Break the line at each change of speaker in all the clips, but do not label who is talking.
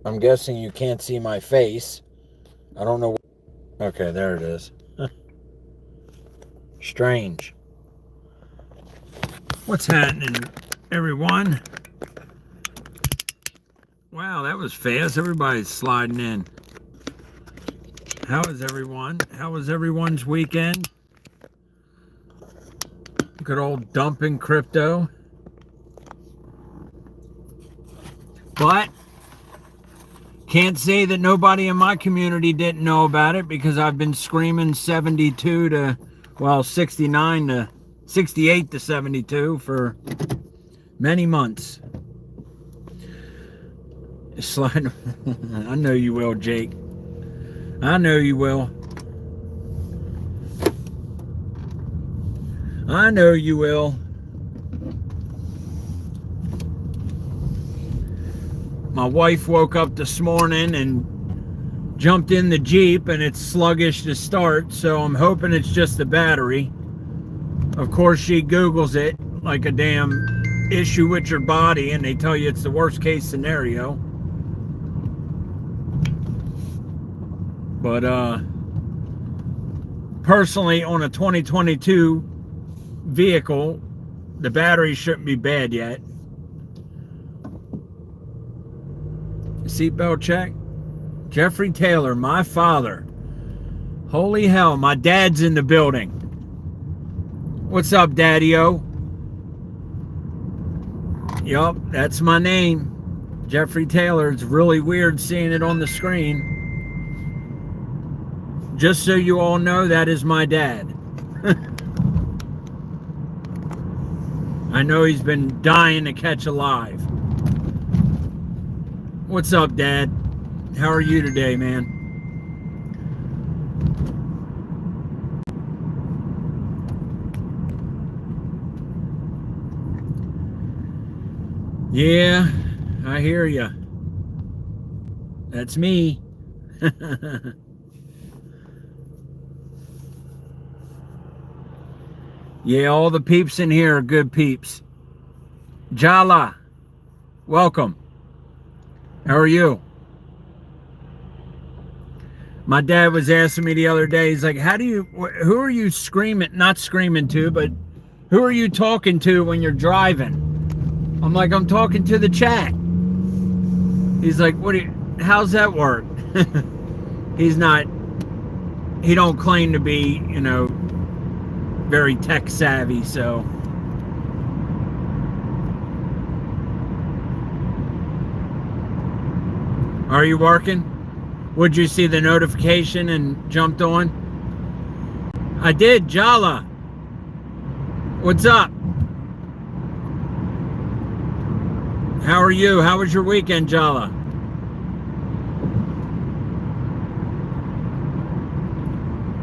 I'm guessing you can't see my face. I don't know. Okay, there it is. Strange. What's happening, everyone? Wow, that was fast. Everybody's sliding in. How is everyone? How was everyone's weekend? Good old dumping crypto. But can't say that nobody in my community didn't know about it, because I've been screaming 72 to, well, 69 to 68 to 72 for many months. Slide. I know you will, Jake. I know you will. I know you will. My wife woke up this morning and jumped in the Jeep, and it's sluggish to start, so I'm hoping it's just the battery. Of course, she Googles it like a damn issue with your body, and they tell you it's the worst case scenario. But personally, on a 2022 vehicle, the battery shouldn't be bad yet. Seatbelt check. Jeffrey Taylor, my father. Holy hell, my dad's in the building. What's up, Daddy-O? Yup, that's my name. Jeffrey Taylor. It's really weird seeing it on the screen. Just so you all know, that is my dad. I know he's been dying to catch a live. What's up, Dad? How are you today, man? Yeah, I hear you. That's me. Yeah, all the peeps in here are good peeps. Jala, welcome. How are you? My dad was asking me the other day, he's like, who are you not screaming to, but who are you talking to when you're driving? I'm like, I'm talking to the chat. He's like, how's that work? He don't claim to be, very tech savvy, so. Are you working? Would you see the notification and jumped on? I did, Jala. What's up? How are you? How was your weekend, Jala?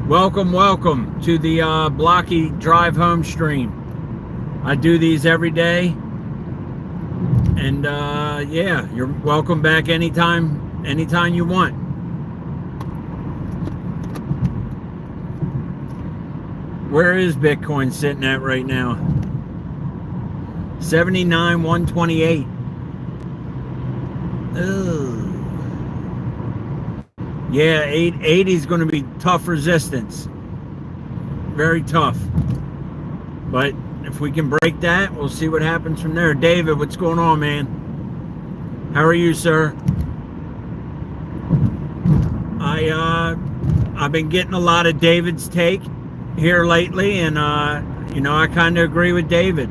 Welcome to the Blocky drive home stream. I do these every day. And yeah, you're welcome back anytime you want. Where is Bitcoin sitting at right now? 79,128. Ugh. Yeah, 880 is going to be tough resistance. Very tough. But if we can break that, we'll see what happens from there. David, what's going on, man? How are you, sir? I've been getting a lot of David's take here lately, and I kind of agree with David.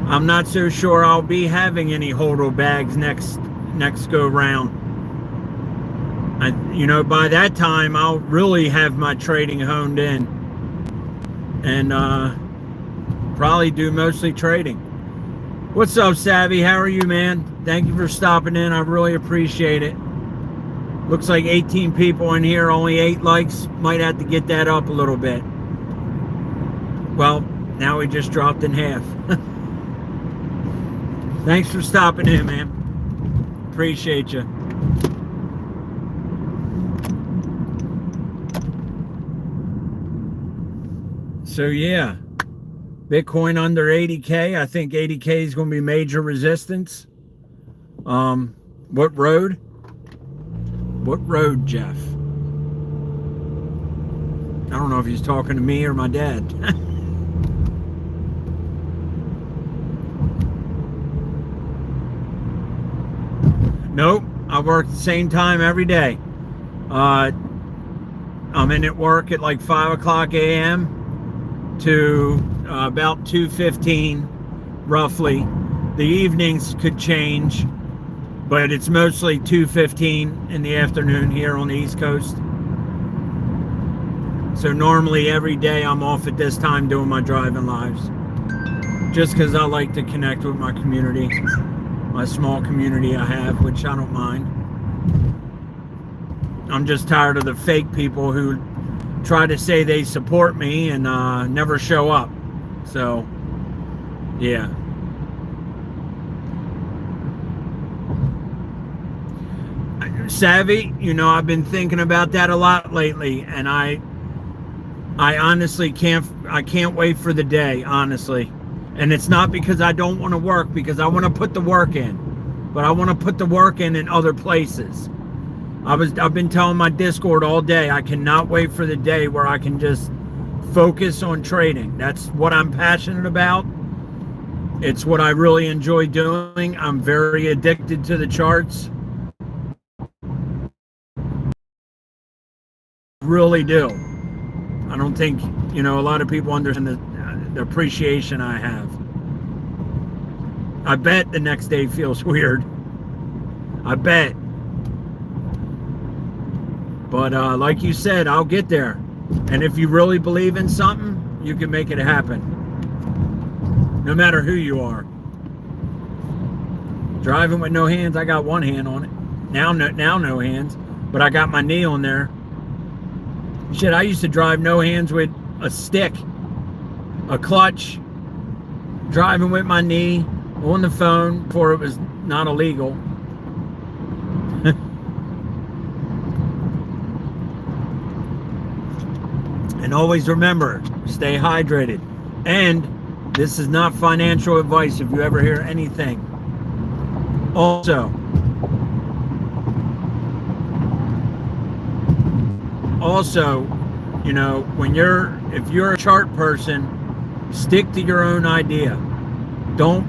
I'm not so sure I'll be having any HODL bags next go round. By that time, I'll really have my trading honed in, and probably do mostly trading. What's up, Savvy? How are you, man? Thank you for stopping in. I really appreciate it. Looks like 18 people in here, only 8 likes. Might have to get that up a little bit. Well, now we just dropped in half. Thanks for stopping in, man. Appreciate you. So yeah, Bitcoin under 80K. I think 80K is going to be major resistance. What road? What road, Jeff? I don't know if he's talking to me or my dad. Nope, I work the same time every day. I'm in at work at like 5 o'clock a.m. to about 2:15, roughly. The evenings could change, but it's mostly 2:15 in the afternoon here on the East Coast. So normally every day I'm off at this time doing my driving lives, just because I like to connect with my community, my small community I have, which I don't mind. I'm just tired of the fake people who try to say they support me and never show up. So, yeah. Savvy, you know, I've been thinking about that a lot lately, and I honestly can't wait for the day, honestly. And it's not because I don't want to work, because I want to put the work in, but I want to put the work in other places. I've been telling my Discord all day, I cannot wait for the day where I can just focus on trading. That's what I'm passionate about. It's what I really enjoy doing. I'm very addicted to the charts. Really do. I don't think, you know, a lot of people understand the appreciation I have. I bet the next day feels weird. I bet. But like you said, I'll get there. And if you really believe in something, you can make it happen. No matter who you are. Driving with no hands, I got one hand on it. Now no hands, but I got my knee on there. Shit, I used to drive no hands with a stick, a clutch, driving with my knee on the phone before it was not illegal. And always remember, stay hydrated. And this is not financial advice if you ever hear anything. Also, you know, if you're a chart person, stick to your own idea. Don't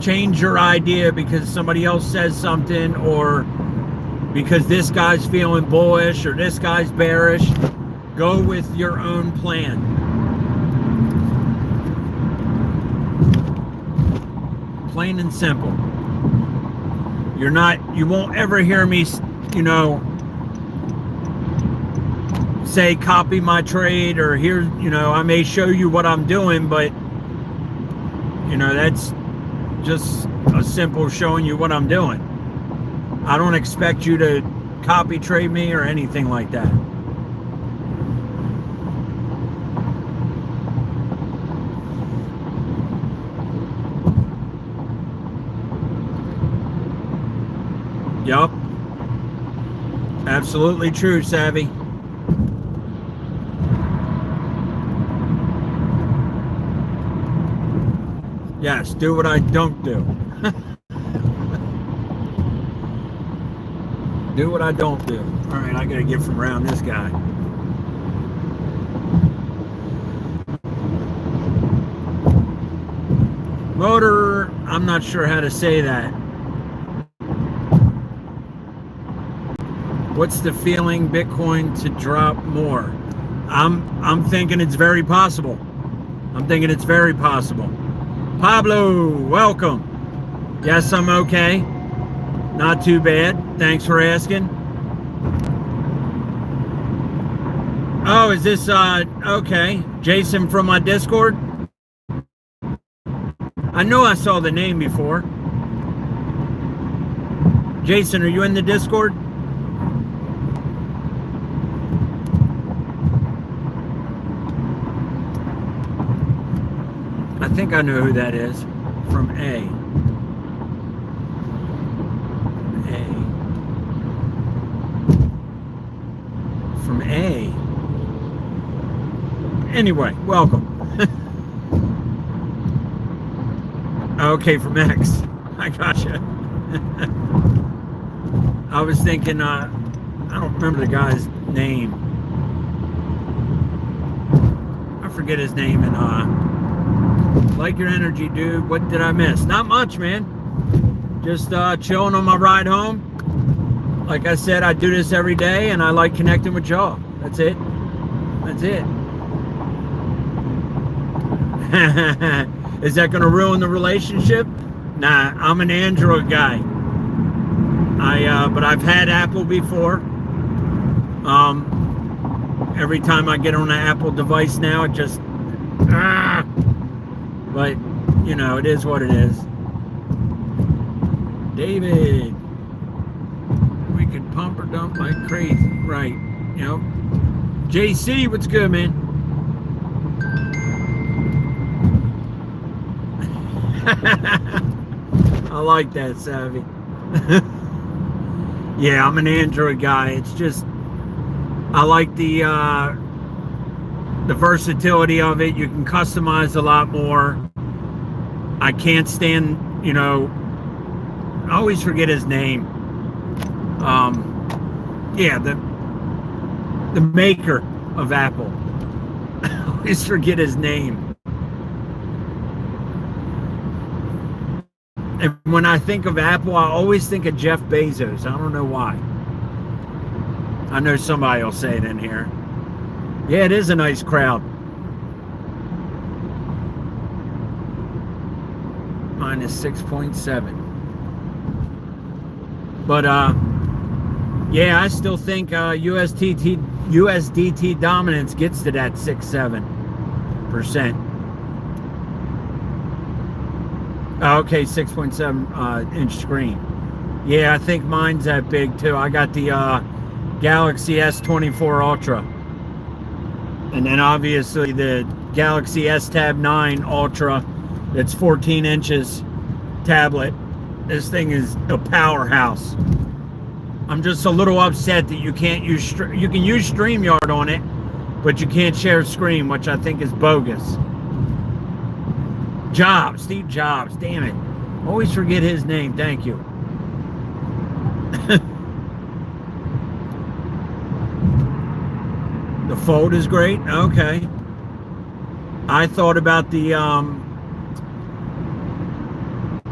change your idea because somebody else says something, or because this guy's feeling bullish or this guy's bearish. Go with your own plan. Plain and simple. You won't ever hear me, you know, say copy my trade, or here, you know, I may show you what I'm doing, but you know, that's just a simple showing you what I'm doing. I don't expect you to copy trade me or anything like that. Yup. Absolutely true, Savvy. Yes, do what I don't do. Do what I don't do. All right, I gotta get from around this guy. Motor, I'm not sure how to say that. What's the feeling Bitcoin to drop more? I'm thinking it's very possible. I'm thinking it's very possible. Pablo, welcome. Yes, I'm okay. Not too bad. Thanks for asking. Oh, is this, okay. Jason from my Discord? I know I saw the name before. Jason, are you in the Discord? I think I know who that is. From A. From A. Anyway, welcome. Okay, from X. I gotcha. I was thinking, I don't remember the guy's name. I forget his name. And like your energy, dude. What did I miss? Not much, man. Just chilling on my ride home. Like I said, I do this every day, and I like connecting with y'all. That's it. That's it. Is that going to ruin the relationship? Nah, I'm an Android guy. But I've had Apple before. Every time I get on an Apple device now, it just... But, you know, it is what it is. David. We could pump or dump like crazy. Right. Yep. JC, what's good, man? I like that, Savvy. Yeah, I'm an Android guy. It's just, I like the versatility of it. You can customize a lot more. I can't stand, you know, I always forget his name. Yeah, the maker of Apple. I always forget his name. And when I think of Apple, I always think of Jeff Bezos. I don't know why. I know somebody will say it in here. Yeah, it is a nice crowd. Minus 6.7. But, yeah, I still think USDT dominance gets to that 6-7%. Okay, 6.7 inch screen. Yeah, I think mine's that big too. I got the Galaxy S24 Ultra. And then obviously the Galaxy S Tab 9 Ultra that's 14 inches tablet. This thing is a powerhouse. I'm just a little upset that you can't use, you can use StreamYard on it, but you can't share screen, which I think is bogus. Jobs, Steve Jobs, damn it. Always forget his name, thank you. The Fold is great, okay. I thought about the,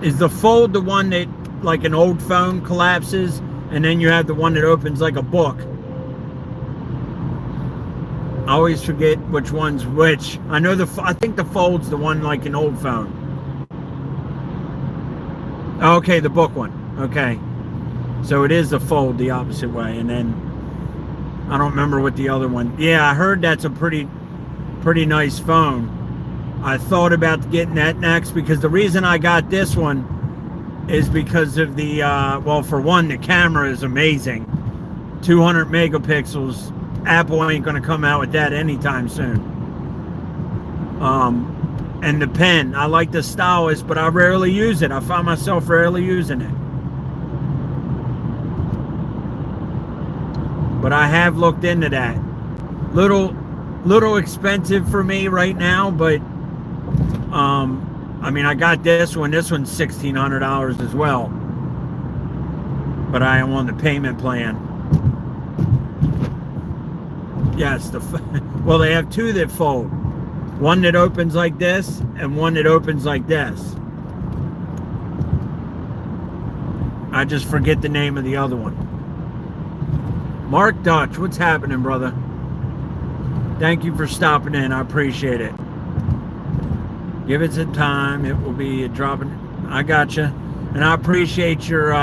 is the Fold the one that, like an old phone collapses, and then you have the one that opens like a book? I always forget which one's which. I know I think the Fold's the one like an old phone. Okay, the book one. Okay. So it is the Fold the opposite way. And then I don't remember what the other one. Yeah, I heard that's a pretty nice phone. I thought about getting that next because the reason I got this one is because of the, well, for one, the camera is amazing. 200 megapixels. Apple ain't going to come out with that anytime soon. And the pen, I like the stylus, but I rarely use it. I find myself rarely using it. But I have looked into that. Little expensive for me right now, but I mean, I got this one. This one's $1,600 as well. But I am on the payment plan. Yes, well, they have two that fold. One that opens like this, and one that opens like this. I just forget the name of the other one. Mark Dutch, what's happening, brother? Thank you for stopping in. I appreciate it. Give it some time. It will be dropping. I gotcha. And I appreciate your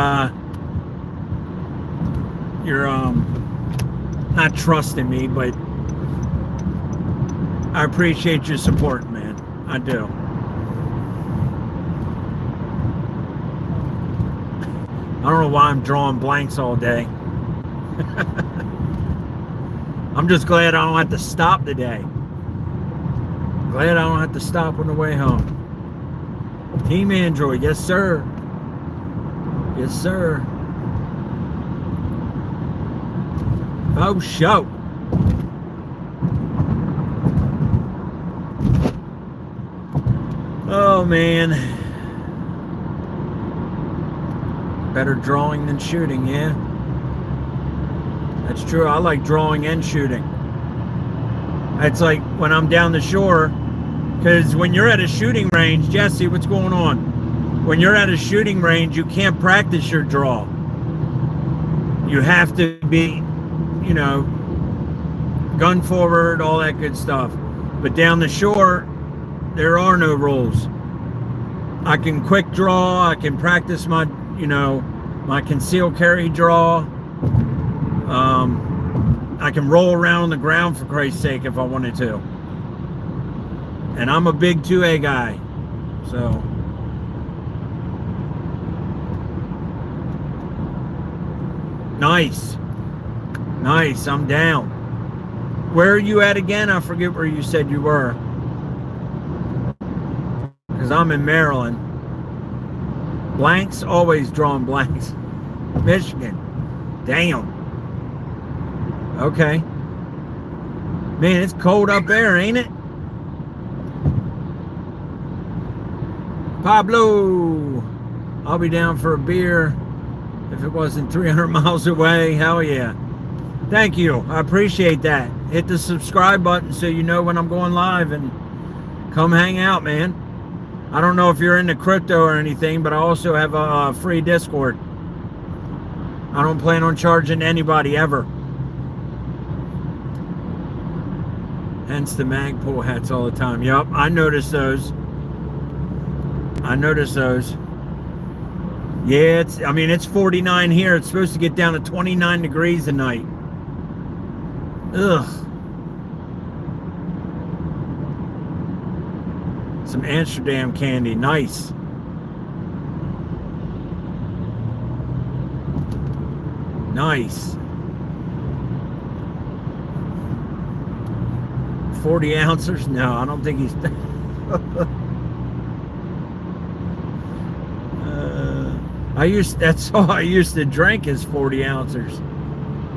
not trusting me, but I appreciate your support, man. I do. I don't know why I'm drawing blanks all day. I'm just glad I don't have to stop today. Glad I don't have to stop on the way home. Team Android, yes sir. Yes sir. Oh, show. Oh, man. Better drawing than shooting, yeah. That's true. I like drawing and shooting. It's like when I'm down the shore, because when you're at a shooting range, Jesse, what's going on? When you're at a shooting range, you can't practice your draw. You have to be, you know, gun forward, all that good stuff. But down the shore, there are no rules. I can quick draw. I can practice my, you know, my concealed carry draw. I can roll around on the ground for Christ's sake if I wanted to. And I'm a big 2A guy, so. Nice. Nice, I'm down. Where are you at again? I forget where you said you were. Because I'm in Maryland. Blanks, always drawing blanks. Michigan. Damn. Okay. Man, it's cold up there, ain't it? Pablo, I'll be down for a beer if it wasn't 300 miles away. Hell yeah. Thank you. I appreciate that. Hit the subscribe button so you know when I'm going live and come hang out, man. I don't know if you're into crypto or anything, but I also have a free Discord. I don't plan on charging anybody ever. Hence the Magpul hats all the time. Yup, I notice those. I notice those. Yeah, it's 49 here. It's supposed to get down to 29 degrees tonight. Ugh. Some Amsterdam candy. Nice. Nice. 40 ounces? No, I don't think he's... that's all I used to drink is 40 ounces.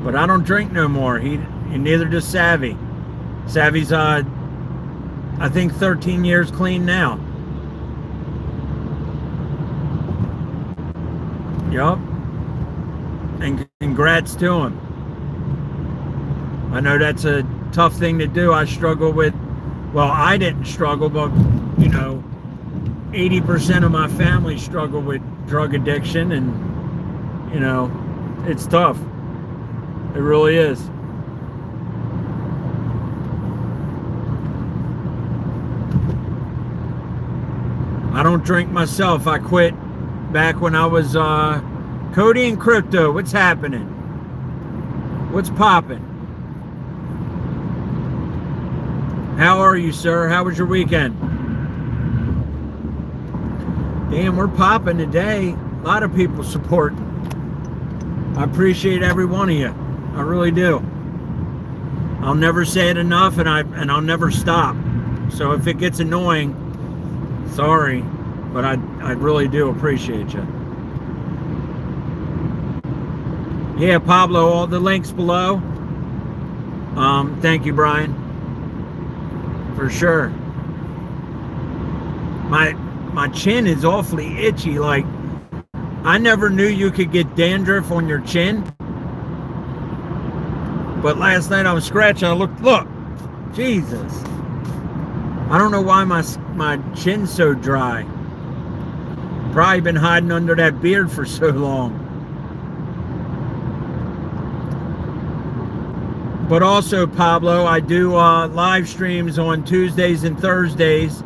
But I don't drink no more. And neither does Savvy. Savvy's, I think 13 years clean now. Yup. And congrats to him. I know that's a tough thing to do. I struggle with, well, I didn't struggle, but, you know, 80% of my family struggle with drug addiction, and, you know, it's tough. It really is. I don't drink myself. I quit back when I was Cody and Crypto. What's happening? What's popping? How are you, sir? How was your weekend? Damn, we're popping today. A lot of people support. I appreciate every one of you. I really do. I'll never say it enough, and I'll never stop. So if it gets annoying, sorry, but I really do appreciate you. Yeah, Pablo, all the links below. Thank you, Brian. For sure. My chin is awfully itchy. Like, I never knew you could get dandruff on your chin. But last night I was scratching. I look, Jesus. I don't know why my chin's so dry. Probably been hiding under that beard for so long. But also, Pablo, I do live streams on Tuesdays and Thursdays,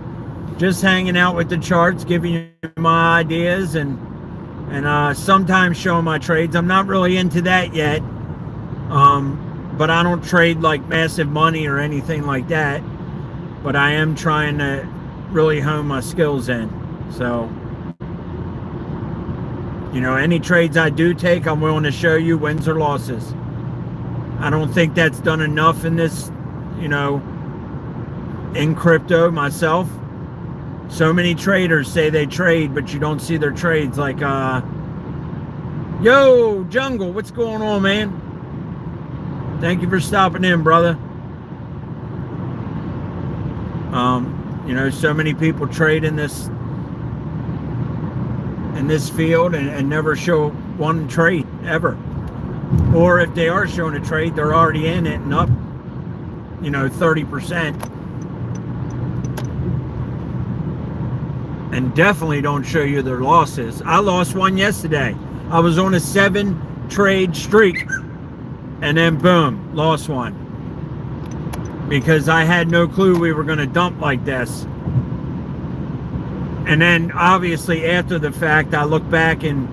just hanging out with the charts, giving you my ideas, and sometimes showing my trades. I'm not really into that yet, but I don't trade like massive money or anything like that. But I am trying to really hone my skills in. So, you know, any trades I do take, I'm willing to show you wins or losses. I don't think that's done enough in this, you know, in crypto myself. So many traders say they trade, but you don't see their trades. Like, yo, Jungle, what's going on, man? Thank you for stopping in, brother. You know, so many people trade in this field and never show one trade ever. Or if they are showing a trade, they're already in it and up, 30%. And definitely don't show you their losses. I lost one yesterday. I was on a 7-trade streak, and then boom, lost one. Because I had no clue we were going to dump like this. And then obviously after the fact, I looked back and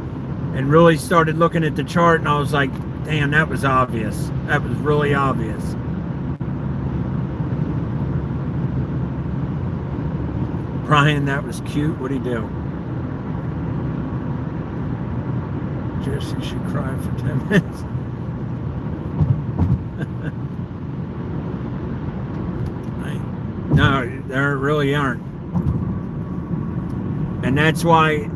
really started looking at the chart, and I was like, damn, that was obvious. That was really obvious. Brian, that was cute. What'd he do? Jesse should cry for 10 minutes. No, there really aren't. And that's why,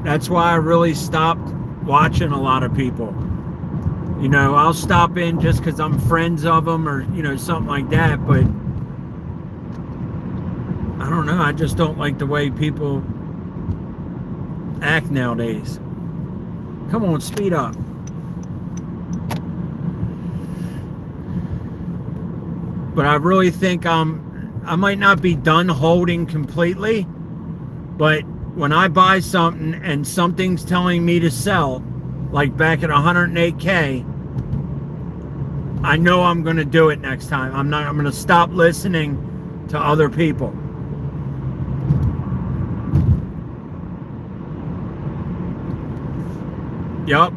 that's why I really stopped watching a lot of people. I'll stop in just because I'm friends of them or, something like that. But I don't know. I just don't like the way people act nowadays. Come on, speed up. But I really think I might not be done holding completely, but when I buy something and something's telling me to sell, like back at 108K, I know I'm going to do it next time. I'm going to stop listening to other people. Yup.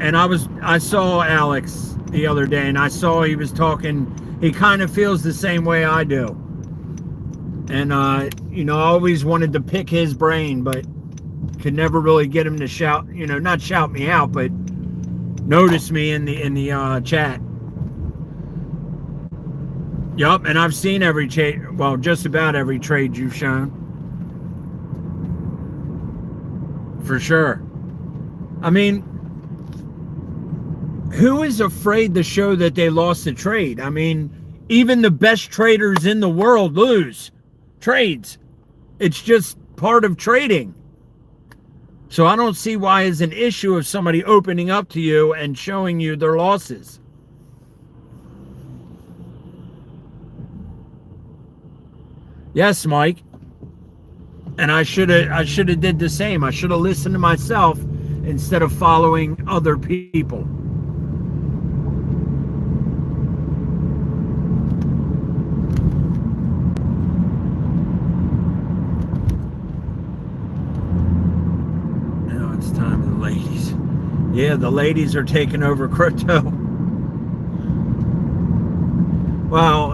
And I saw Alex the other day, and I saw he was talking. He kind of feels the same way I do. And I always wanted to pick his brain, but could never really get him to shout, not shout me out, but notice me in the chat. Yup, and I've seen every trade, well, just about every trade you've shown. For sure. I mean, who is afraid to show that they lost a trade? I mean, even the best traders in the world lose trades. It's just part of trading. So I don't see why it's an issue of somebody opening up to you and showing you their losses. Yes, Mike. And I should have did the same. I should have listened to myself instead of following other people. Now it's time for the ladies. Yeah, the ladies are taking over crypto. Well,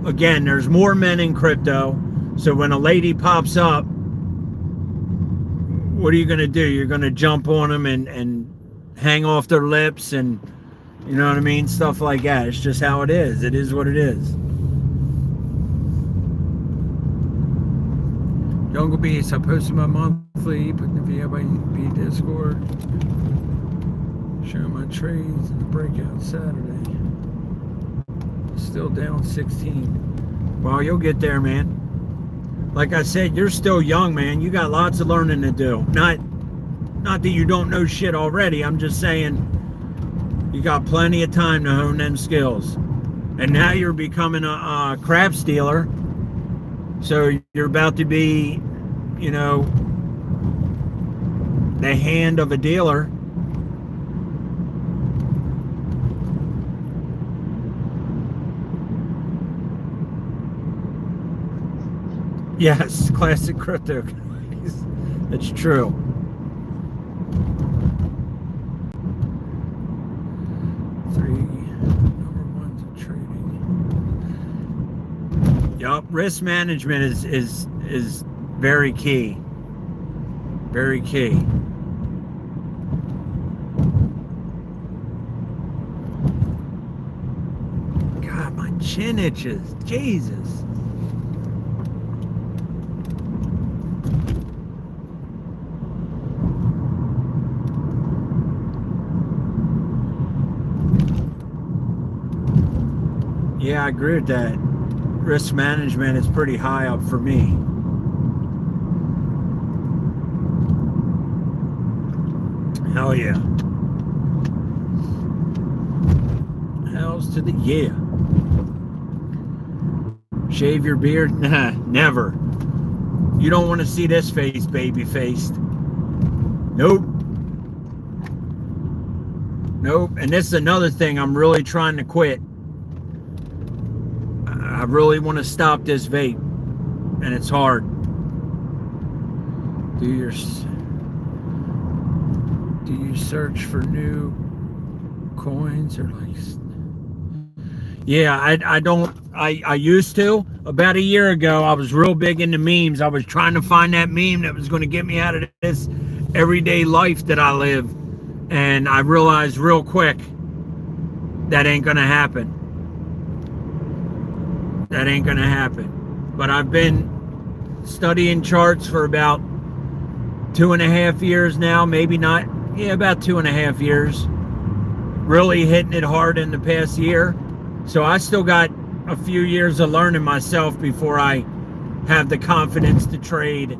again, there's more men in crypto. So when a lady pops up, what are you going to do? You're going to jump on them and hang off their lips and, you know what I mean? Stuff like that. It's just how it is. It is what it is. Jungle Beast, I posted my monthly, put the VIP Discord, showing my trades in the breakout Saturday. Still down 16. Well, you'll get there, man. Like I said, you're still young, man. You got lots of learning to do. Not that you don't know shit already. I'm just saying you got plenty of time to hone them skills. And now you're becoming a crap stealer. So you're about to be, the hand of a dealer. Yes, classic crypto. That's true. Number ones of trading. Yup, risk management is very key. Very key. God, my chin itches. Jesus. Yeah, I agree with that. Risk management is pretty high up for me. Hell yeah. Hells to the yeah. Shave your beard? Nah, never. You don't want to see this face, baby faced. Nope. Nope. And this is another thing I'm really trying to quit. I really want to stop this vape. And it's hard. Do you search for new coins or like? Yeah, I used to. About a year ago, I was real big into memes. I was trying to find that meme that was going to get me out of this everyday life that I live. And I realized real quick that ain't going to happen. That ain't going to happen. But I've been studying charts for about 2.5 years now, maybe not. Yeah, about 2.5 years. Really hitting it hard in the past year. So I still got a few years of learning myself before I have the confidence to trade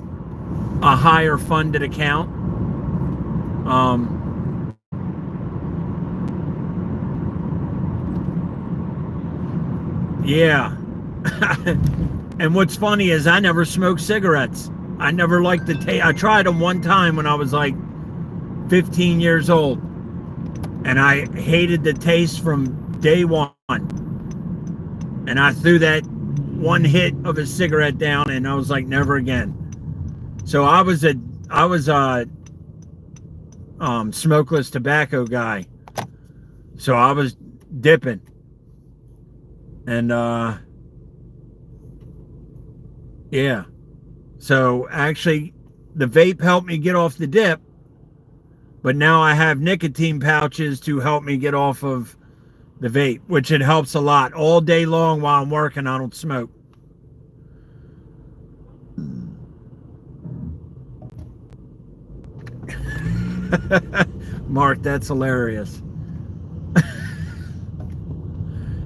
a higher funded account. Yeah. And what's funny is I never smoked cigarettes. I never liked the taste. I tried them one time when I was like 15 years old. And I hated the taste from day one. And I threw that one hit of a cigarette down and I was like, never again. So I was a smokeless tobacco guy. So I was dipping. And yeah. So actually the vape helped me get off the dip. But now I have nicotine pouches to help me get off of the vape, which it helps a lot. All day long while I'm working, I don't smoke. Mark, that's hilarious.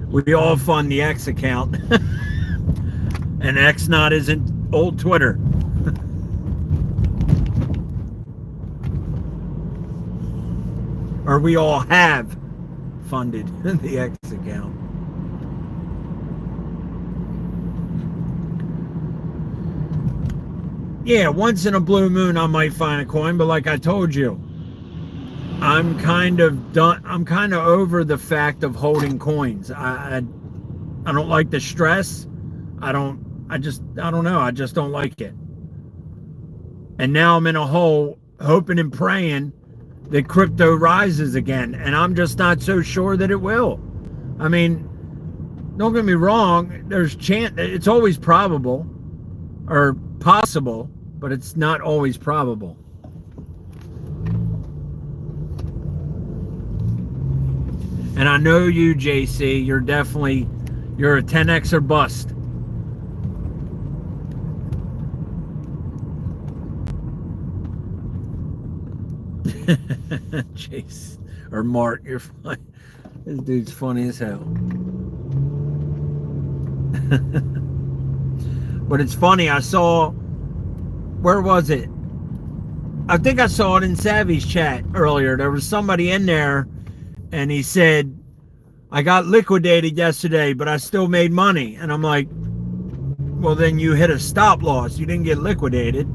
We all fund the X account. And X not isn't old Twitter. Or we all have funded the X account. Yeah, once in a blue moon I might find a coin, but like I told you, I'm kind of done. I'm kind of over the fact of holding coins. I don't like the stress. I don't know. I just don't like it. And now I'm in a hole hoping and praying that crypto rises again, and I'm just not so sure that it will. I mean, don't get me wrong, there's chance, it's always probable or possible, but it's not always probable. And I know you, JC, you're a 10x or bust. Chase or Mark, you're fine. This dude's funny as hell. But it's funny, I saw, where was it? I think I saw it in Savvy's chat earlier. There was somebody in there and he said, I got liquidated yesterday, but I still made money. And I'm like, well, then you hit a stop loss. You didn't get liquidated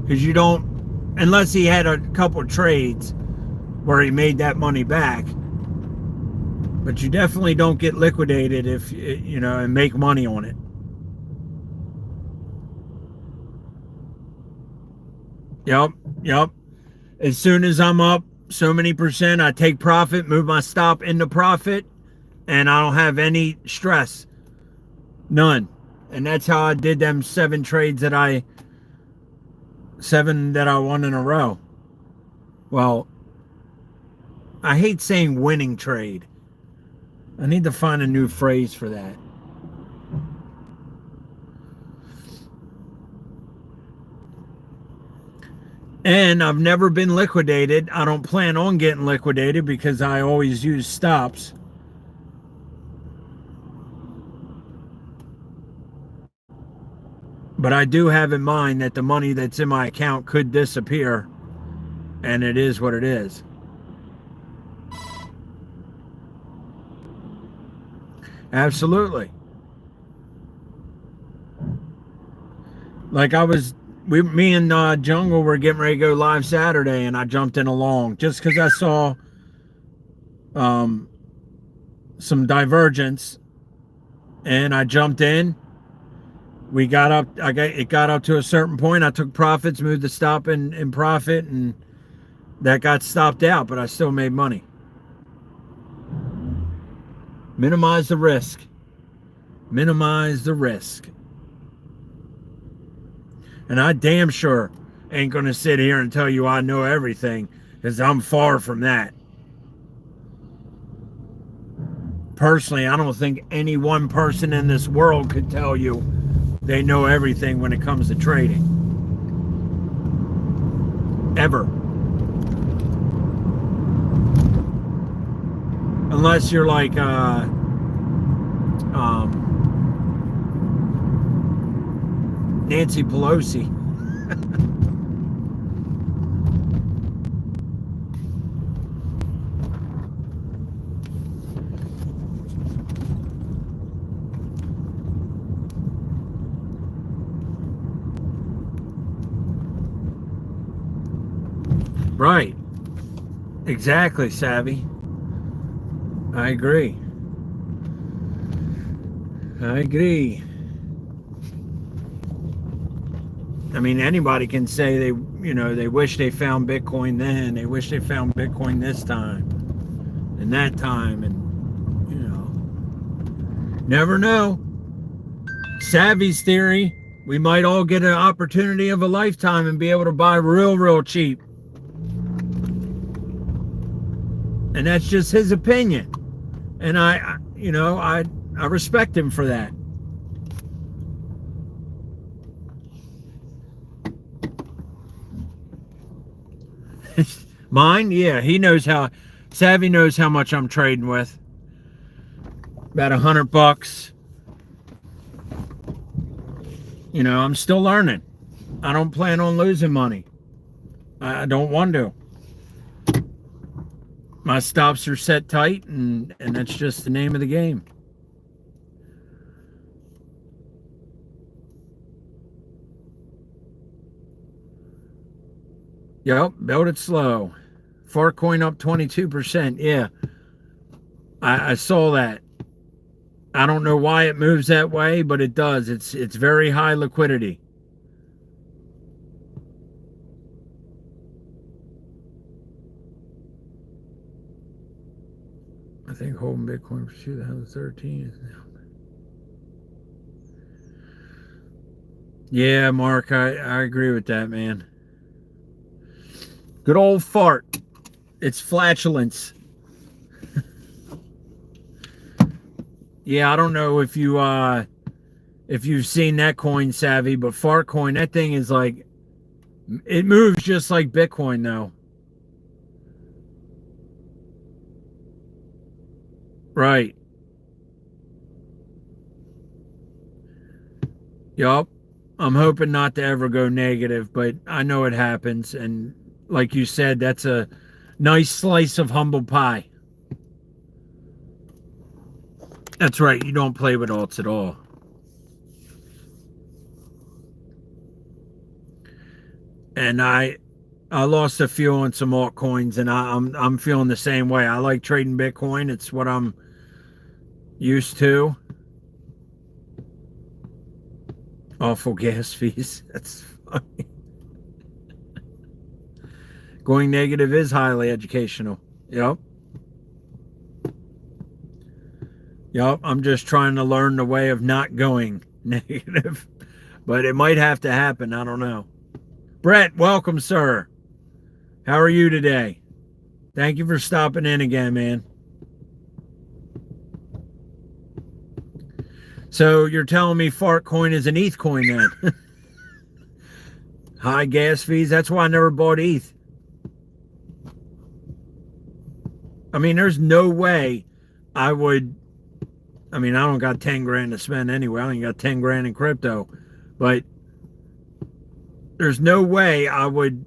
because you don't, unless he had a couple of trades where he made that money back. But you definitely don't get liquidated if, you know, and make money on it. Yep. As soon as I'm up so many percent, I take profit, move my stop into profit, and I don't have any stress. None. And that's how I did them 7 trades that I won in a row. Well, I hate saying winning trade. I need to find a new phrase for that. And I've never been liquidated. I don't plan on getting liquidated because I always use stops. But I do have in mind that the money that's in my account could disappear And it is what it is. Absolutely. Like me and Jungle were getting ready to go live Saturday, and I jumped in along just because I saw some divergence, and I jumped in. We got up. It got up to a certain point. I took profits, moved the stop in profit, and that got stopped out. But I still made money. Minimize the risk. Minimize the risk. And I damn sure ain't going to sit here and tell you I know everything, because I'm far from that. Personally, I don't think any one person in this world could tell you they know everything when it comes to trading. Ever. Unless you're like Nancy Pelosi. Right. Exactly, Savvy. I agree. I agree. I mean, anybody can say they wish they found Bitcoin then, they wish they found Bitcoin this time and that time, and never know. Savvy's theory, we might all get an opportunity of a lifetime and be able to buy real cheap. And that's just his opinion. And I respect him for that. Mine? Yeah, Savvy knows how much I'm trading with. About $100. I'm still learning. I don't plan on losing money. I don't want to. My stops are set tight, and that's just the name of the game. Yep, build it slow. Farcoin up 22%. Yeah, I saw that. I don't know why it moves that way, but it does. It's very high liquidity. I think holding Bitcoin for 2013 is now. Yeah, Mark, I agree with that, man. Good old fart. It's flatulence. Yeah, I don't know if you've seen that coin, Savvy, but Farcoin, that thing is like, it moves just like Bitcoin though. Right. Yup. I'm hoping not to ever go negative, but I know it happens. And like you said, that's a nice slice of humble pie. That's right. You don't play with alts at all. And I lost a few on some altcoins, and I'm feeling the same way. I like trading Bitcoin. It's what I'm used to. Awful gas fees. That's funny. Going negative is highly educational. Yep. Yep. I'm just trying to learn the way of not going negative. But it might have to happen. I don't know. Brett, welcome, sir. How are you today? Thank you for stopping in again, man. So you're telling me Fartcoin is an ETH coin then? High gas fees. That's why I never bought ETH. I mean, there's no way I would. I mean, I don't got 10 grand to spend anyway. I only got 10 grand in crypto. But there's no way I would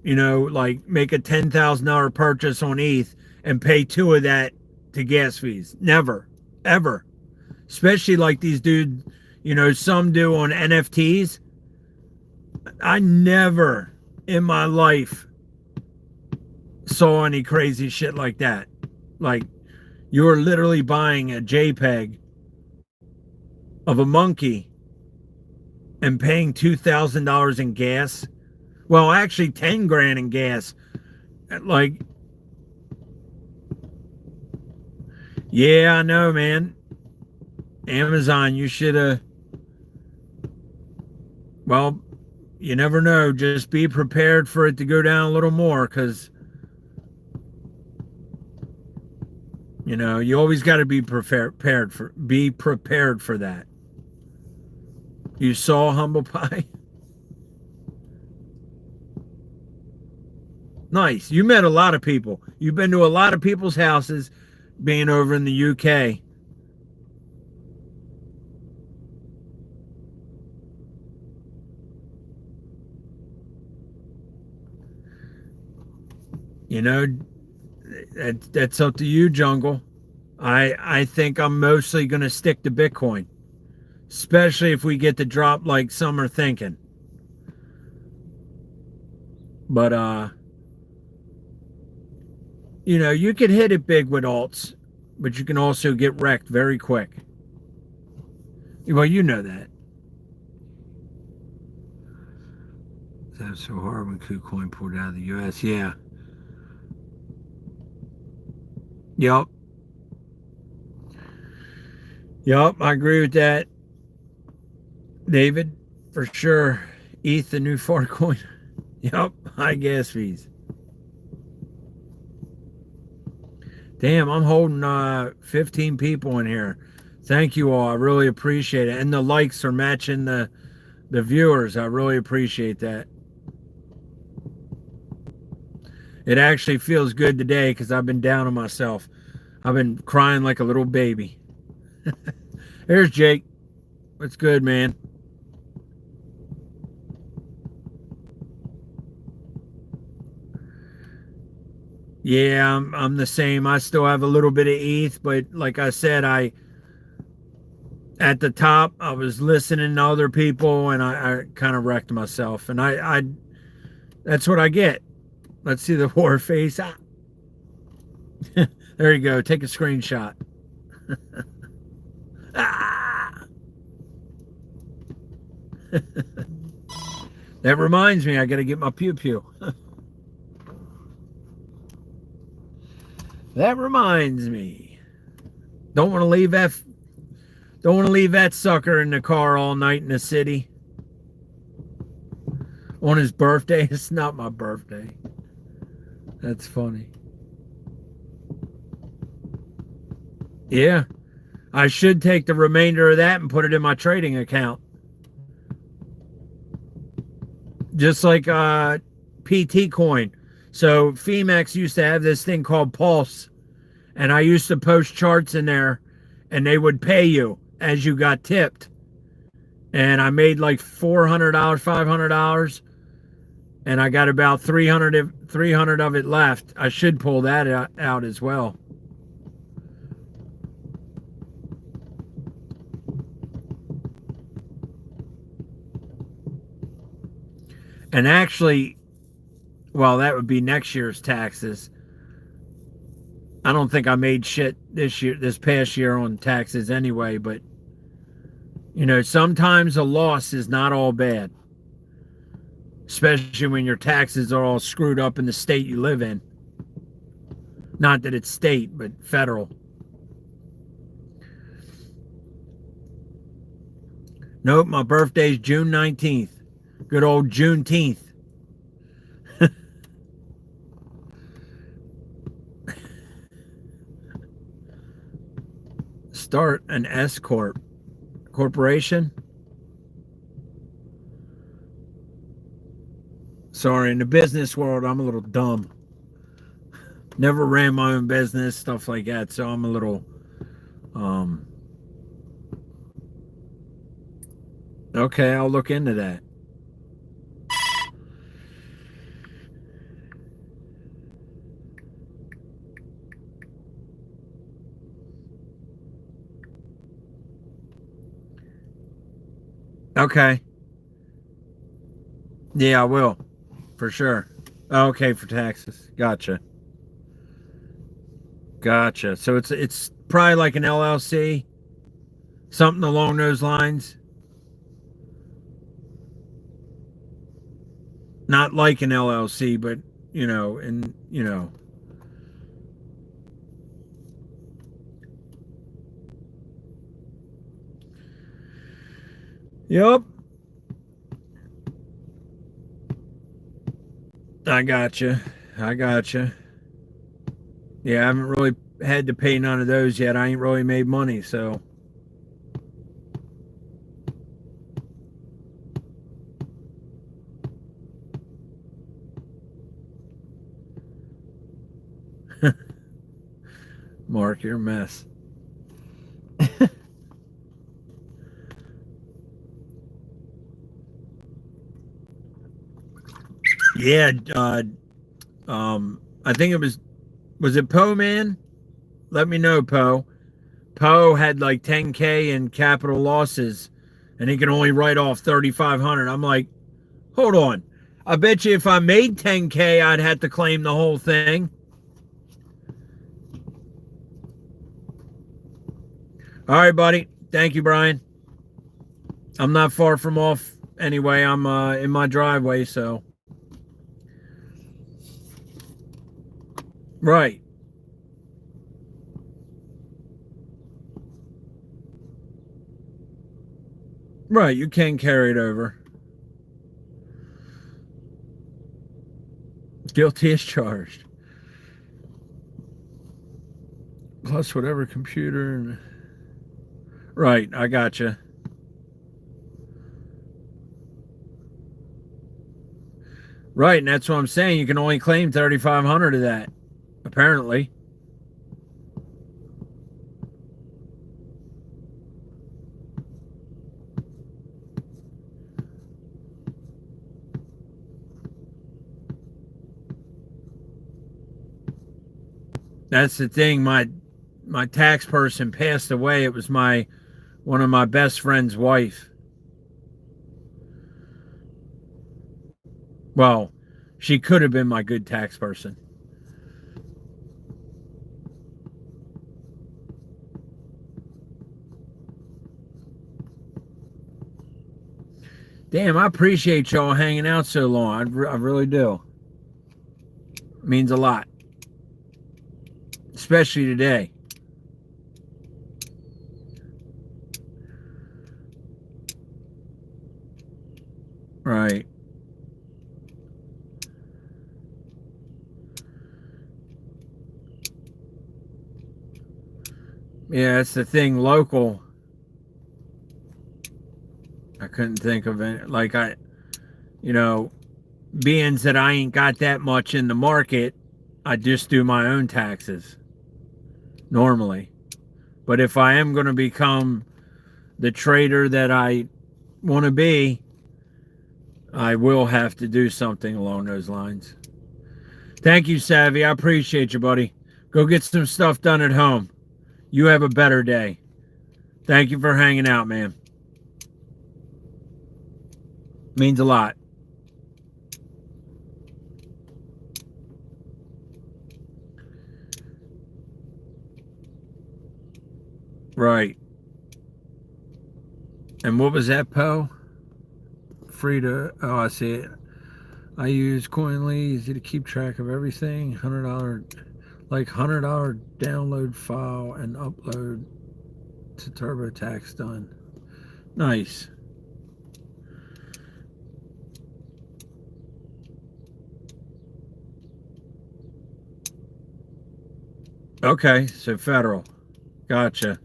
you know, like make a $10,000 purchase on ETH and pay 2 of that to gas fees. Never, ever. Especially like these dudes, you know, some do on NFTs. I never in my life saw any crazy shit like that. Like, you're literally buying a JPEG of a monkey and paying $2,000 in gas. Well, actually 10 grand in gas. Like, yeah, I know, man. Amazon, you should have, well, you never know. Just be prepared for it to go down a little more, because, you know, you always got to be prepared for that. You saw Humble Pie? Nice. You met a lot of people. You've been to a lot of people's houses being over in the UK. You know, that's up to you, Jungle. I think I'm mostly going to stick to Bitcoin, especially if we get the drop like some are thinking. But, you know, you can hit it big with alts, but you can also get wrecked very quick. Well, you know that. That's so hard when KuCoin pulled out of the US. Yeah. Yep. Yep, I agree with that, David, for sure. ETH, the new fart coin. Yep, high gas fees. Damn, I'm holding 15 people in here. Thank you all. I really appreciate it. And the likes are matching the viewers. I really appreciate that. It actually feels good today because I've been down on myself. I've been crying like a little baby. There's Jake. What's good, man? Yeah, I'm the same. I still have a little bit of ETH, but like I said, at the top, I was listening to other people, and I kind of wrecked myself. And I that's what I get. Let's see the war face. Ah. There you go. Take a screenshot. Ah. That reminds me, I got to get my pew pew. That reminds me. Don't want to leave that sucker in the car all night in the city. On his birthday. It's not my birthday. That's funny. Yeah. I should take the remainder of that and put it in my trading account. Just like PT coin. So Femex used to have this thing called Pulse, and I used to post charts in there, and they would pay you as you got tipped. And I made like $400, $500, and I got about 300 of it left. I should pull that out as well. And actually, well, that would be next year's taxes. I don't think I made shit this past year on taxes anyway, but you know, sometimes a loss is not all bad. Especially when your taxes are all screwed up in the state you live in. Not that it's state, but federal. Nope, my birthday's June 19th. Good old Juneteenth. Start an S corporation. Sorry, in the business world, I'm a little dumb. Never ran my own business, stuff like that. So I'm a little, okay, I'll look into that. Okay. Yeah, I will. For sure. Okay, for taxes. Gotcha. Gotcha. So it's probably like an LLC, something along those lines. Not like an LLC, but and Yep. I gotcha. I gotcha. Yeah, I haven't really had to pay none of those yet. I ain't really made money, so Mark, you're a mess. Yeah, I think was it Poe Man? Let me know, Poe. Poe had like 10K in capital losses, and he can only write off 3,500. I'm like, hold on. I bet you if I made 10K, I'd have to claim the whole thing. All right, buddy. Thank you, Brian. I'm not far from off anyway. I'm in my driveway, so. Right. Right. You can carry it over. Guilty as charged. Plus whatever computer. Right. I gotcha. Right. And that's what I'm saying. You can only claim 3,500 of that, apparently. That's the thing. My tax person passed away. It was one of my best friend's wife. Well, she could have been my good tax person. Damn, I appreciate y'all hanging out so long. I really do. It means a lot, especially today. Right. Yeah, that's the thing. Local. I couldn't think of it. Like being that I ain't got that much in the market, I just do my own taxes normally. But if I am going to become the trader that I want to be, I will have to do something along those lines. Thank you, Savvy. I appreciate you, buddy. Go get some stuff done at home. You have a better day. Thank you for hanging out, man. Means a lot. Right. And what was that, Poe? Free to, oh, I see it. I use Coinly, easy to keep track of everything. $100, like $100 download file and upload to TurboTax done. Nice. Okay, so federal. Gotcha.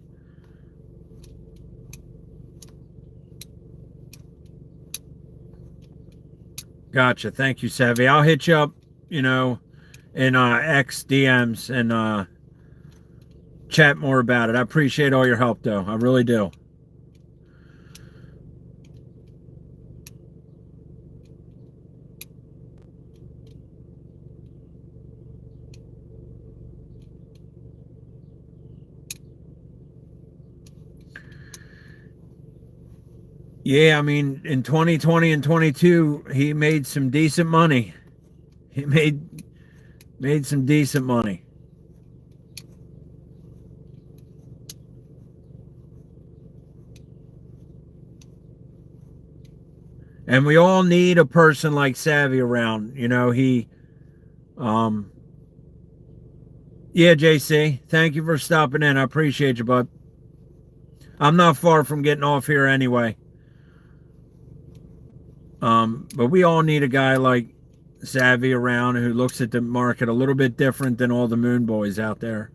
Gotcha. Thank you, Savvy. I'll hit you up, in X DMs and chat more about it. I appreciate all your help, though. I really do. Yeah, I mean, in 2020 and 22, he made some decent money. He made some decent money. And we all need a person like Savvy around. You know, um, yeah, JC, thank you for stopping in. I appreciate you, bud. I'm not far from getting off here anyway. But we all need a guy like Savvy around who looks at the market a little bit different than all the moon boys out there.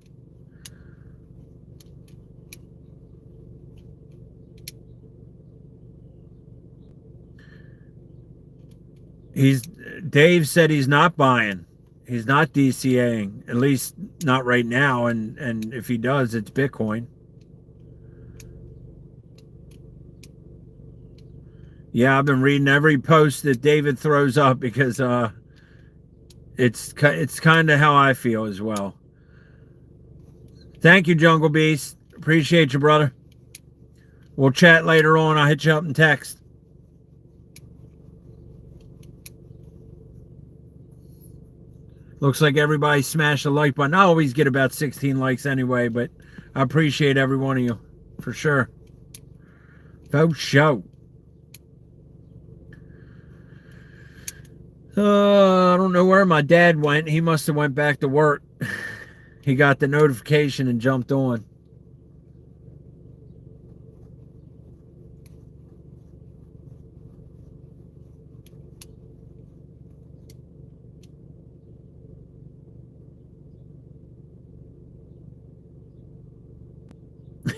Dave said he's not buying. He's not DCAing, at least not right now. And if he does, it's Bitcoin. Yeah, I've been reading every post that David throws up because it's kind of how I feel as well. Thank you, Jungle Beast. Appreciate you, brother. We'll chat later on. I'll hit you up in text. Looks like everybody smashed the like button. I always get about 16 likes anyway, but I appreciate every one of you for sure. For sure. I don't know where my dad went. He must have went back to work. He got the notification and jumped on.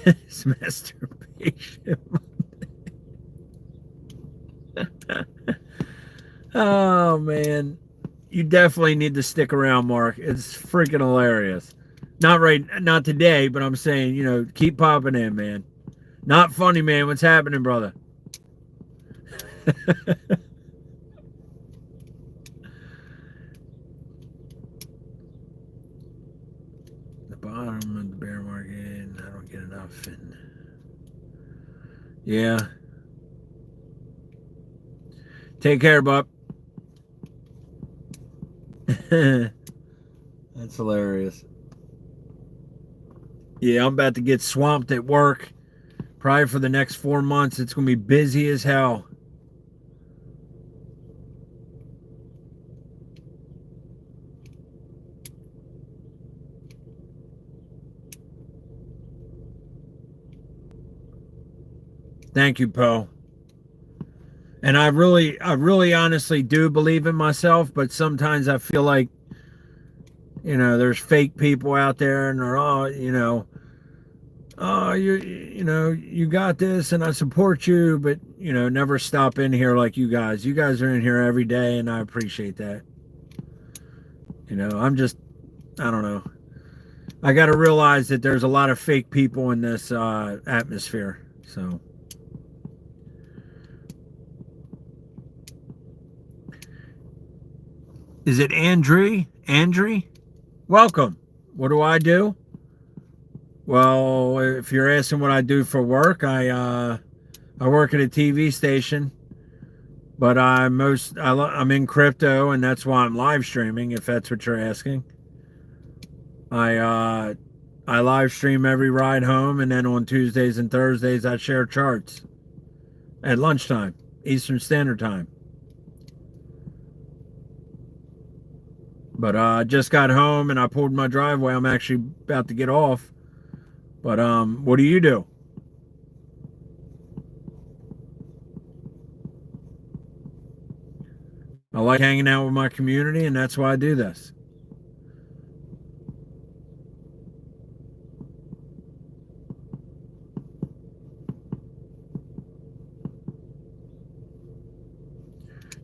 It's masturbation. Oh man, you definitely need to stick around, Mark. It's freaking hilarious. Not today, but I'm saying, you know, keep popping in, man. Not funny, man. What's happening, brother? The bottom of the bear market, I don't get enough. And yeah. Take care, bub. That's hilarious. Yeah, I'm about to get swamped at work. Probably for the next 4 months. It's going to be busy as hell. Thank you, Poe. And I really honestly do believe in myself, but sometimes I feel like, you know, there's fake people out there and they're all, you know, oh, you know, you got this and I support you, but, you know, never stop in here like you guys. You guys are in here every day and I appreciate that. You know, I don't know. I got to realize that there's a lot of fake people in this atmosphere. So. Is it Andre? Andre? Welcome. What do I do? Well, if you're asking what I do for work, I work at a TV station, but I'm in crypto, and that's why I'm live streaming. If that's what you're asking, I live stream every ride home, and then on Tuesdays and Thursdays I share charts at lunchtime, Eastern Standard Time. But I just got home and I pulled my driveway. I'm actually about to get off. But what do you do? I like hanging out with my community, and that's why I do this.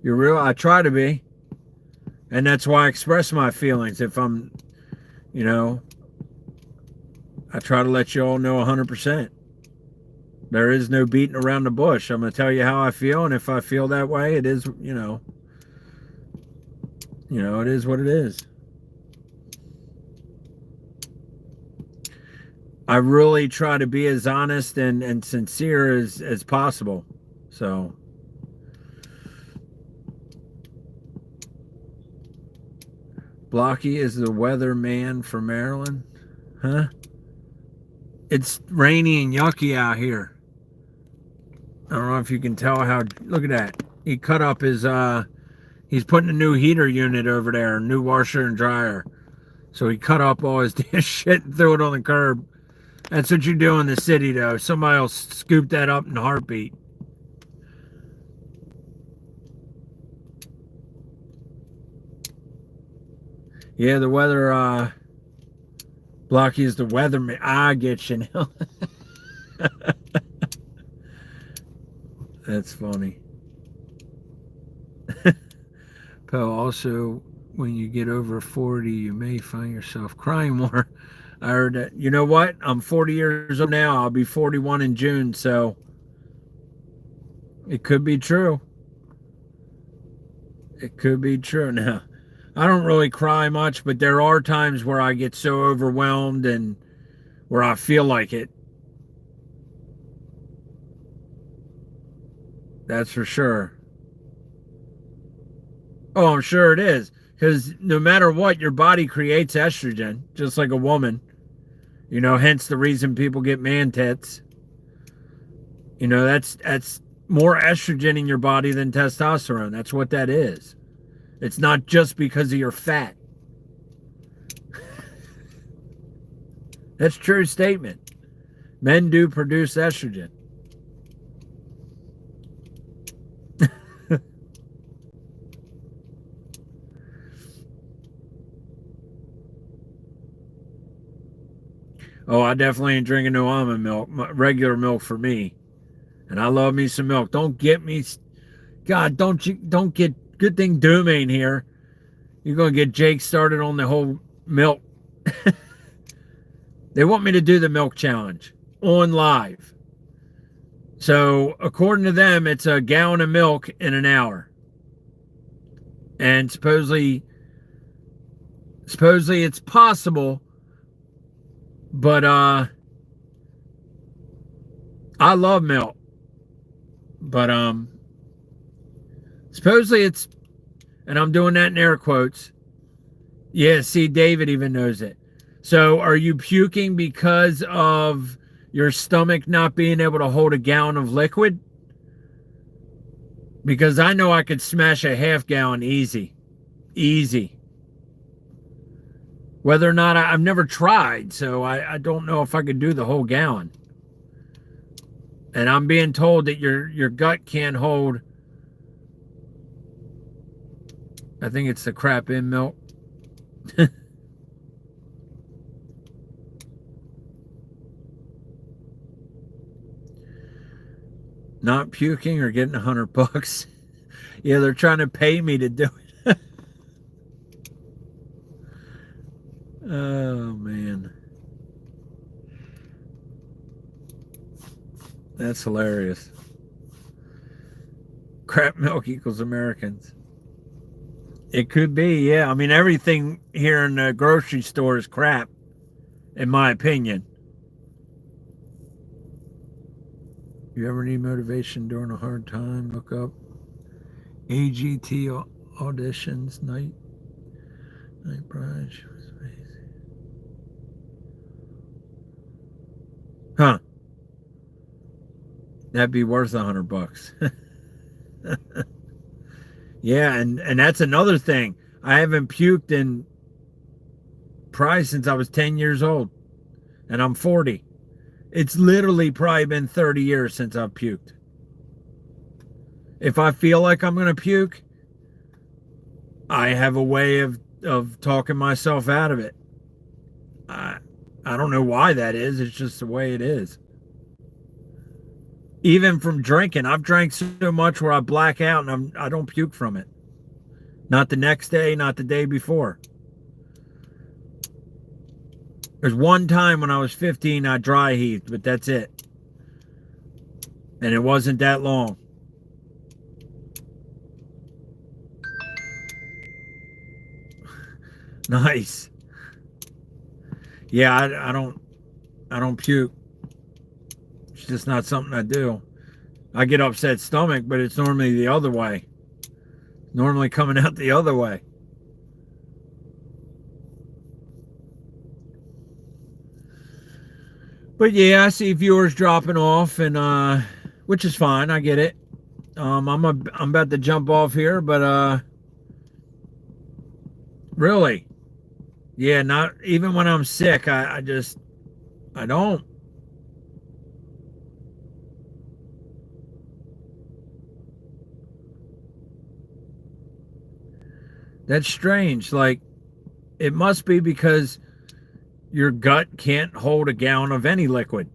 You're real. I try to be. And that's why I express my feelings. If I'm, you know, I try to let you all know 100%. There is no beating around the bush. I'm going to tell you how I feel. And if I feel that way, it is, you know, it is what it is. I really try to be as honest and sincere as possible. So Blocky is the weatherman for Maryland. Huh? It's rainy and yucky out here. I don't know if you can tell how. Look at that. He cut up his. He's putting a new heater unit over there, a new washer and dryer. So he cut up all his shit and threw it on the curb. That's what you do in the city, though. Somebody will scoop that up in a heartbeat. Yeah, the weather. Blocky is the weatherman. I get you now. That's funny. Poe, also, when you get over 40, you may find yourself crying more. I heard that. You know what? I'm 40 years old now. I'll be 41 in June, so it could be true. It could be true. Now, I don't really cry much, but there are times where I get so overwhelmed and where I feel like it. That's for sure. Oh, I'm sure it is. Because no matter what, your body creates estrogen, just like a woman. You know, hence the reason people get man tits. You know, that's more estrogen in your body than testosterone. That's what that is. It's not just because of your fat. That's a true statement. Men do produce estrogen. Oh, I definitely ain't drinking no almond milk. Regular milk for me. And I love me some milk. Don't get me... God, don't get... Good thing Doom ain't here. You're going to get Jake started on the whole milk. They want me to do the milk challenge on live. So, according to them, it's a gallon of milk in an hour. And supposedly it's possible, but I love milk. But supposedly it's, and I'm doing that in air quotes. Yeah, see, David even knows it. So are you puking because of your stomach not being able to hold a gallon of liquid? Because I know I could smash a half gallon easy. Easy. Whether or not I've never tried, so I don't know if I could do the whole gallon. And I'm being told that your gut can't hold, I think it's the crap in milk. Not puking or getting $100. Yeah, they're trying to pay me to do it. Oh, man. That's hilarious. Crap milk equals Americans. It could be, yeah. I mean, everything here in the grocery store is crap, in my opinion. You ever need motivation during a hard time? Look up AGT auditions night prize. Huh? That'd be worth $100. Yeah, and that's another thing. I haven't puked in probably since I was 10 years old, and I'm 40. It's literally probably been 30 years since I've puked. If I feel like I'm going to puke, I have a way of talking myself out of it. I don't know why that is. It's just the way it is. Even from drinking, I've drank so much where I black out and I don't puke from it. Not the next day, not the day before. There's one time when I was 15 I dry heaved, but that's it. And it wasn't that long. Nice. Yeah, I don't puke. It's just not something I do. I get upset stomach, but it's normally the other way. Normally coming out the other way. But yeah, I see viewers dropping off, and which is fine. I get it. I'm about to jump off here, but really, yeah, not even when I'm sick. I don't. That's strange. Like, it must be because your gut can't hold a gallon of any liquid.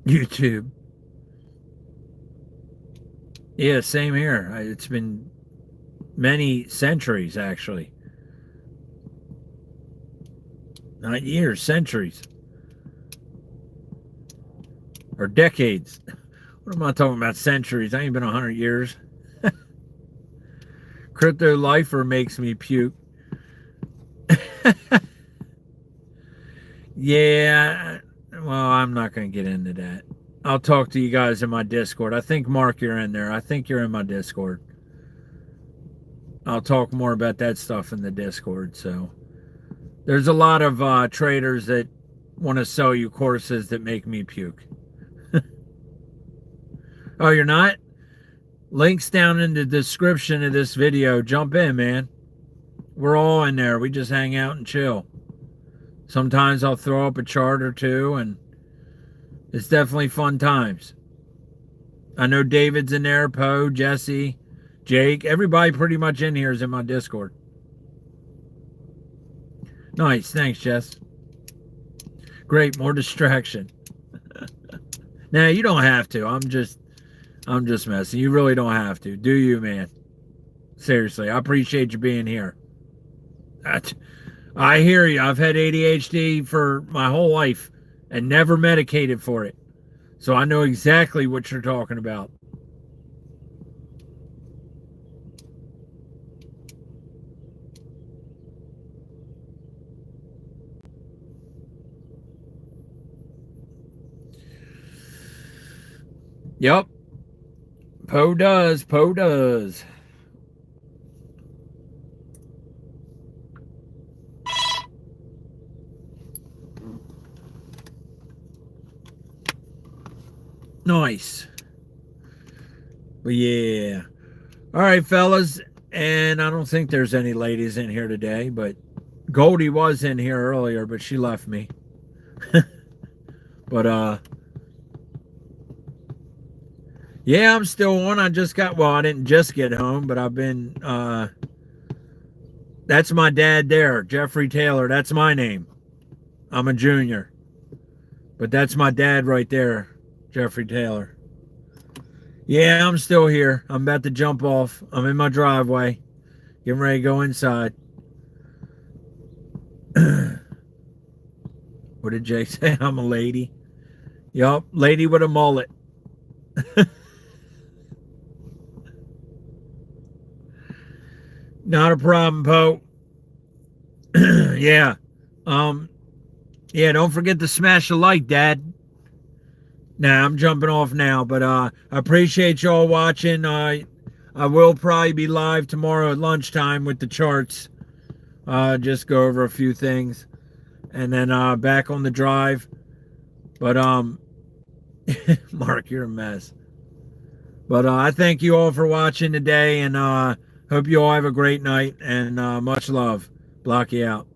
YouTube. Yeah, same here. It's been many centuries, actually. Not years, centuries. Or decades. What am I talking about? Centuries. I ain't been 100 years. Crypto lifer makes me puke. Yeah. Well, I'm not going to get into that. I'll talk to you guys in my Discord. I think, Mark, you're in there. I think you're in my Discord. I'll talk more about that stuff in the Discord. So there's a lot of traders that want to sell you courses that make me puke. Oh, you're not? Links down in the description of this video. Jump in, man. We're all in there. We just hang out and chill. Sometimes I'll throw up a chart or two, and it's definitely fun times. I know David's in there, Poe, Jesse, Jake. Everybody pretty much in here is in my Discord. Nice. Thanks, Jess. Great. More distraction. Nah, you don't have to. I'm just messing. You really don't have to. Do you, man? Seriously, I appreciate you being here. I hear you. I've had ADHD for my whole life and never medicated for it. So I know exactly what you're talking about. Yep. Poe does. Poe does. Nice. But yeah. All right, fellas. And I don't think there's any ladies in here today, but Goldie was in here earlier, but she left me. But yeah, I'm still on. I didn't just get home, but I've been that's my dad there, Jeffrey Taylor. That's my name. I'm a junior. But that's my dad right there, Jeffrey Taylor. Yeah, I'm still here. I'm about to jump off. I'm in my driveway. Getting ready to go inside. What did Jay say? I'm a lady. Yup, lady with a mullet. Not a problem, Poe. Yeah. Yeah, don't forget to smash a like, Dad. Nah, I'm jumping off now, but I appreciate y'all watching. I will probably be live tomorrow at lunchtime with the charts. Just go over a few things. And then back on the drive. But Mark, you're a mess. But I thank you all for watching today, and hope you all have a great night, and much love. Blocky out.